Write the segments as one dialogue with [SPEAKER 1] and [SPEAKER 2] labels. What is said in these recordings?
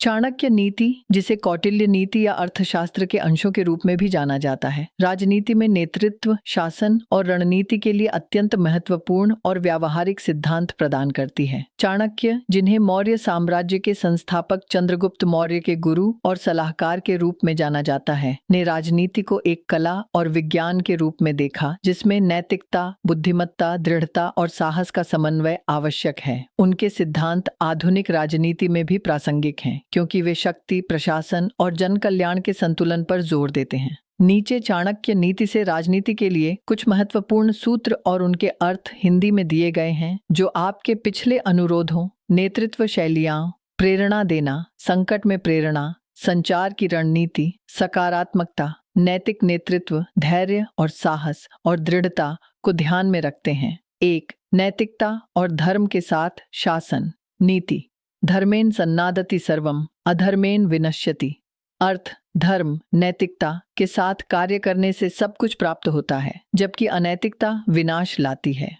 [SPEAKER 1] चाणक्य नीति, जिसे कौटिल्य नीति या अर्थशास्त्र के अंशों के रूप में भी जाना जाता है, राजनीति में नेतृत्व, शासन और रणनीति के लिए अत्यंत महत्वपूर्ण और व्यावहारिक सिद्धांत प्रदान करती है। चाणक्य, जिन्हें मौर्य साम्राज्य के संस्थापक चंद्रगुप्त मौर्य के गुरु और सलाहकार के रूप में जाना जाता है, ने राजनीति को एक कला और विज्ञान के रूप में देखा, जिसमें नैतिकता, बुद्धिमत्ता, दृढ़ता और साहस का समन्वय आवश्यक है। उनके सिद्धांत आधुनिक राजनीति में भी प्रासंगिक हैं, क्योंकि वे शक्ति, प्रशासन और जन कल्याण के संतुलन पर जोर देते हैं। नीचे चाणक्य नीति से राजनीति के लिए कुछ महत्वपूर्ण सूत्र और उनके अर्थ हिंदी में दिए गए हैं, जो आपके पिछले अनुरोधों, नेतृत्व शैलियां, प्रेरणा देना, संकट में प्रेरणा, संचार की रणनीति, सकारात्मकता, नैतिक नेतृत्व, धैर्य और साहस और दृढ़ता को ध्यान में रखते हैं। 1. नैतिकता और धर्म के साथ शासन। नीति: धर्मेन सन्नादति सर्वम, अधर्मेन विनश्यति। अर्थ: धर्म, नैतिकता के साथ कार्य करने से सब कुछ प्राप्त होता है, जबकि अनैतिकता विनाश लाती है।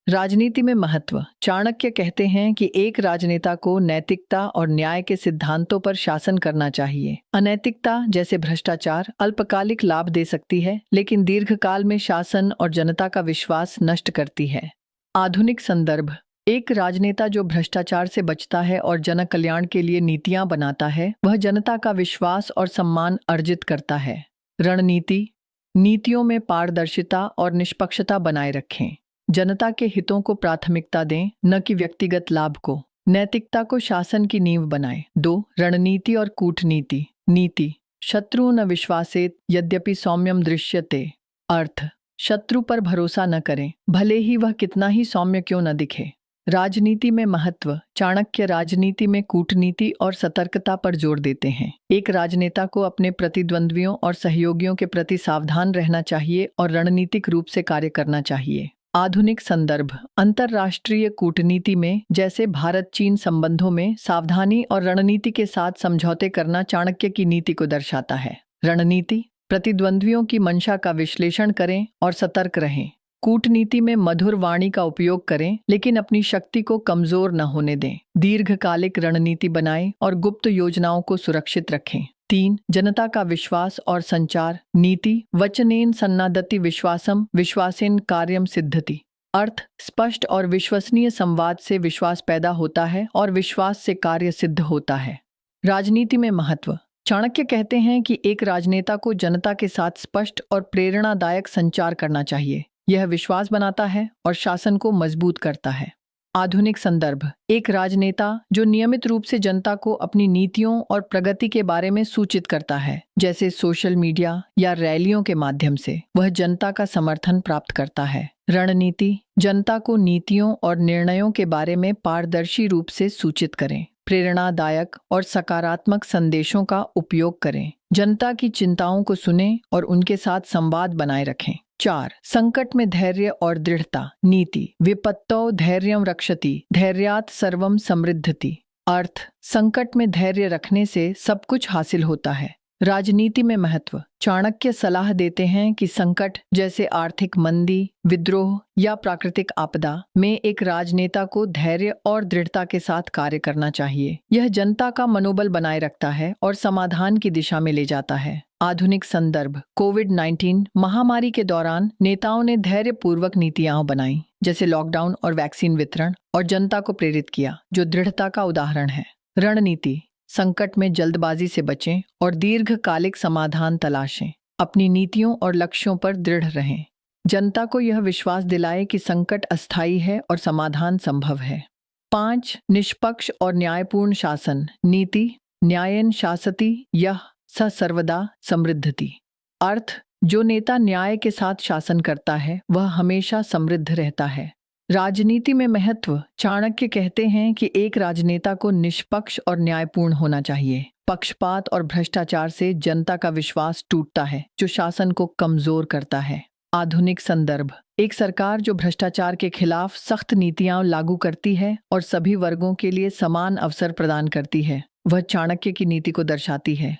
[SPEAKER 1] राजनीति में महत्व: चाणक्य कहते हैं कि एक राजनेता को नैतिकता और न्याय के सिद्धांतों पर शासन करना चाहिए। अनैतिकता, जैसे भ्रष्टाचार, अल्पकालिक लाभ दे सकती है, लेकिन दीर्घकाल में शासन और जनता का विश्वास नष्ट करती है। आधुनिक संदर्भ: एक राजनेता जो भ्रष्टाचार से बचता है और जन कल्याण के लिए नीतियां बनाता है, वह जनता का विश्वास और सम्मान अर्जित करता है। रणनीति: नीतियों में पारदर्शिता और निष्पक्षता बनाए रखें। जनता के हितों को प्राथमिकता दें, न कि व्यक्तिगत लाभ को। नैतिकता को शासन की नींव बनाएं। 2. रणनीति और कूटनीति। नीति: शत्रु न विश्वासेत यद्यपि सौम्यम दृश्यते। अर्थ: शत्रु पर भरोसा न करें, भले ही वह कितना ही सौम्य क्यों न दिखे। राजनीति में महत्व: चाणक्य राजनीति में कूटनीति और सतर्कता पर जोर देते हैं। एक राजनेता को अपने प्रतिद्वंद्वियों और सहयोगियों के प्रति सावधान रहना चाहिए और रणनीतिक रूप से कार्य करना चाहिए। आधुनिक संदर्भ: अंतर्राष्ट्रीय कूटनीति में, जैसे भारत चीन संबंधों में, सावधानी और रणनीति के साथ समझौते करना चाणक्य की नीति को दर्शाता है। रणनीति: प्रतिद्वंद्वियों की मंशा का विश्लेषण करें और सतर्क रहें। कूटनीति में मधुर वाणी का उपयोग करें, लेकिन अपनी शक्ति को कमजोर न होने दें। दीर्घकालिक रणनीति बनाएं और गुप्त योजनाओं को सुरक्षित रखें। 3. जनता का विश्वास और संचार। नीति: वचनेन सन्नादति विश्वासम, विश्वासेन कार्यम सिद्धति। अर्थ: स्पष्ट और विश्वसनीय संवाद से विश्वास पैदा होता है और विश्वास से कार्य सिद्ध होता है। राजनीति में महत्व: चाणक्य कहते हैं कि एक राजनेता को जनता के साथ स्पष्ट और प्रेरणादायक संचार करना चाहिए। यह विश्वास बनाता है और शासन को मजबूत करता है। आधुनिक संदर्भ: एक राजनेता जो नियमित रूप से जनता को अपनी नीतियों और प्रगति के बारे में सूचित करता है, जैसे सोशल मीडिया या रैलियों के माध्यम से, वह जनता का समर्थन प्राप्त करता है। रणनीति: जनता को नीतियों और निर्णयों के बारे में पारदर्शी रूप से सूचित करें। प्रेरणादायक और सकारात्मक संदेशों का उपयोग करें। जनता की चिंताओं को सुनें और उनके साथ संवाद बनाए रखें। 4. संकट में धैर्य और दृढ़ता। नीति: विपत्तौ धैर्यं रक्षति, धैर्यात् सर्वं समृद्धति। अर्थ: संकट में धैर्य रखने से सब कुछ हासिल होता है। राजनीति में महत्व: चाणक्य सलाह देते हैं कि संकट, जैसे आर्थिक मंदी, विद्रोह या प्राकृतिक आपदा में, एक राजनेता को धैर्य और दृढ़ता के साथ कार्य करना चाहिए। यह जनता का मनोबल बनाए रखता है और समाधान की दिशा में ले जाता है। आधुनिक संदर्भ: कोविड-19 महामारी के दौरान नेताओं ने धैर्यपूर्वक नीतियां बनाई, जैसे लॉकडाउन और वैक्सीन वितरण, और जनता को प्रेरित किया, जो दृढ़ता का उदाहरण है। रणनीति: संकट में जल्दबाजी से बचें और दीर्घकालिक समाधान तलाशें। अपनी नीतियों और लक्ष्यों पर दृढ़ रहें। जनता को यह विश्वास दिलाएं कि संकट अस्थायी है और समाधान संभव है। 5. निष्पक्ष और न्यायपूर्ण शासन। नीति: न्यायेन शासति यः स सर्वदा समृद्धति। अर्थ: जो नेता न्याय के साथ शासन करता है, वह हमेशा समृद्ध रहता है। राजनीति में महत्व: चाणक्य कहते हैं कि एक राजनेता को निष्पक्ष और न्यायपूर्ण होना चाहिए। पक्षपात और भ्रष्टाचार से जनता का विश्वास टूटता है, जो शासन को कमजोर करता है। आधुनिक संदर्भ: एक सरकार जो भ्रष्टाचार के खिलाफ सख्त नीतियां लागू करती है और सभी वर्गों के लिए समान अवसर प्रदान करती है, वह चाणक्य की नीति को दर्शाती है।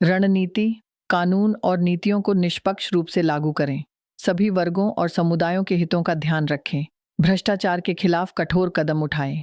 [SPEAKER 1] रणनीति: कानून और नीतियों को निष्पक्ष रूप से लागू करें। सभी वर्गों और समुदायों के हितों का ध्यान रखें। भ्रष्टाचार के खिलाफ कठोर कदम उठाएं।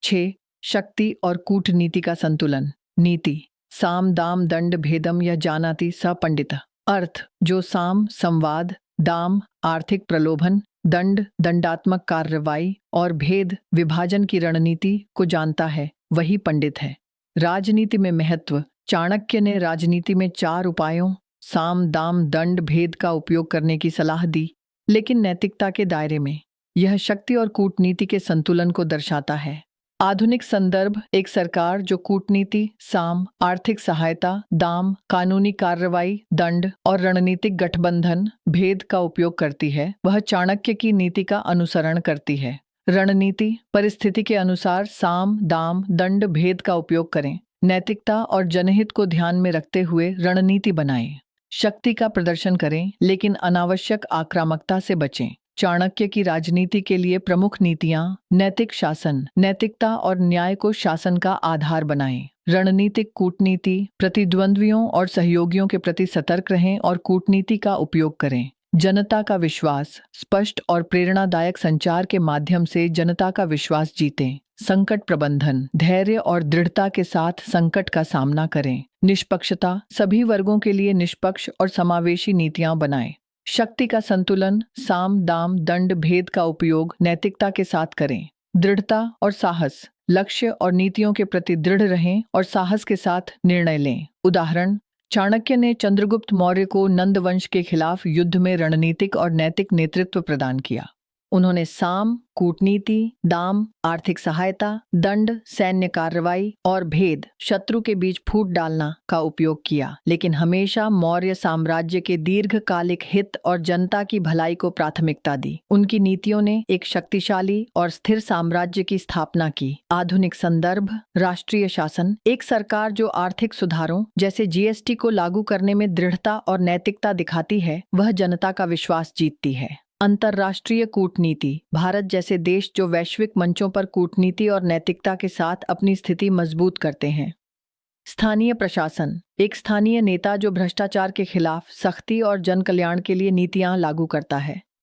[SPEAKER 1] 6. शक्ति और कूटनीति का संतुलन। नीति साम दाम दंड भेदम यह जानाति स पंडित। अर्थ जो साम संवाद, दाम आर्थिक प्रलोभन, दंड दंडात्मक कार्रवाई और भेद विभाजन की रणनीति को जानता है वही पंडित है। राजनीति में महत्व। चाणक्य ने राजनीति में 4 उपायों साम दाम दंड भेद का उपयोग करने की सलाह दी, लेकिन नैतिकता के दायरे में। यह शक्ति और कूटनीति के संतुलन को दर्शाता है। आधुनिक संदर्भ एक सरकार जो कूटनीति, साम आर्थिक सहायता, दाम कानूनी कार्रवाई, दंड और रणनीतिक गठबंधन भेद का उपयोग करती है, वह चाणक्य की नीति का अनुसरण करती है। रणनीति परिस्थिति के अनुसार साम दाम दंड भेद का उपयोग करें। नैतिकता और जनहित को ध्यान में रखते हुए रणनीति बनाएं। शक्ति का प्रदर्शन करें लेकिन अनावश्यक आक्रामकता से बचें। चाणक्य की राजनीति के लिए प्रमुख नीतियां नैतिक शासन, नैतिकता और न्याय को शासन का आधार बनाएं। रणनीतिक कूटनीति प्रतिद्वंद्वियों और सहयोगियों के प्रति सतर्क रहें और कूटनीति का उपयोग करें। जनता का विश्वास स्पष्ट और प्रेरणादायक संचार के माध्यम से जनता का विश्वास जीतें। संकट प्रबंधन धैर्य और दृढ़ता के साथ संकट का सामना करें। निष्पक्षता सभी वर्गों के लिए निष्पक्ष और समावेशी नीतियां बनाएं। शक्ति का संतुलन साम दाम दंड भेद का उपयोग नैतिकता के साथ करें। दृढ़ता और साहस लक्ष्य और नीतियों के प्रति दृढ़ रहें और साहस के साथ निर्णय लें। उदाहरण चाणक्य ने चंद्रगुप्त मौर्य को नंद वंश के खिलाफ युद्ध में रणनीतिक और नैतिक नेतृत्व प्रदान किया। उन्होंने साम कूटनीति, दाम आर्थिक सहायता, दंड सैन्य कार्रवाई और भेद शत्रु के बीच फूट डालना का उपयोग किया, लेकिन हमेशा मौर्य साम्राज्य के दीर्घकालिक हित और जनता की भलाई को प्राथमिकता दी। उनकी नीतियों ने एक शक्तिशाली और स्थिर साम्राज्य की स्थापना की। आधुनिक संदर्भ राष्ट्रीय शासन एक सरकार जो आर्थिक सुधारों जैसे जीएसटी को लागू करने में दृढ़ता और नैतिकता दिखाती है, वह जनता का विश्वास जीतती है। अंतर्राष्ट्रीय कूटनीति भारत जैसे देश जो वैश्विक मंचों पर कूटनीति और नैतिकता के साथ अपनी स्थिति मजबूत करते हैं। स्थानीय प्रशासन एक स्थानीय नेता जो भ्रष्टाचार के खिलाफ सख्ती और जन कल्याण के लिए नीतियां लागू करता है।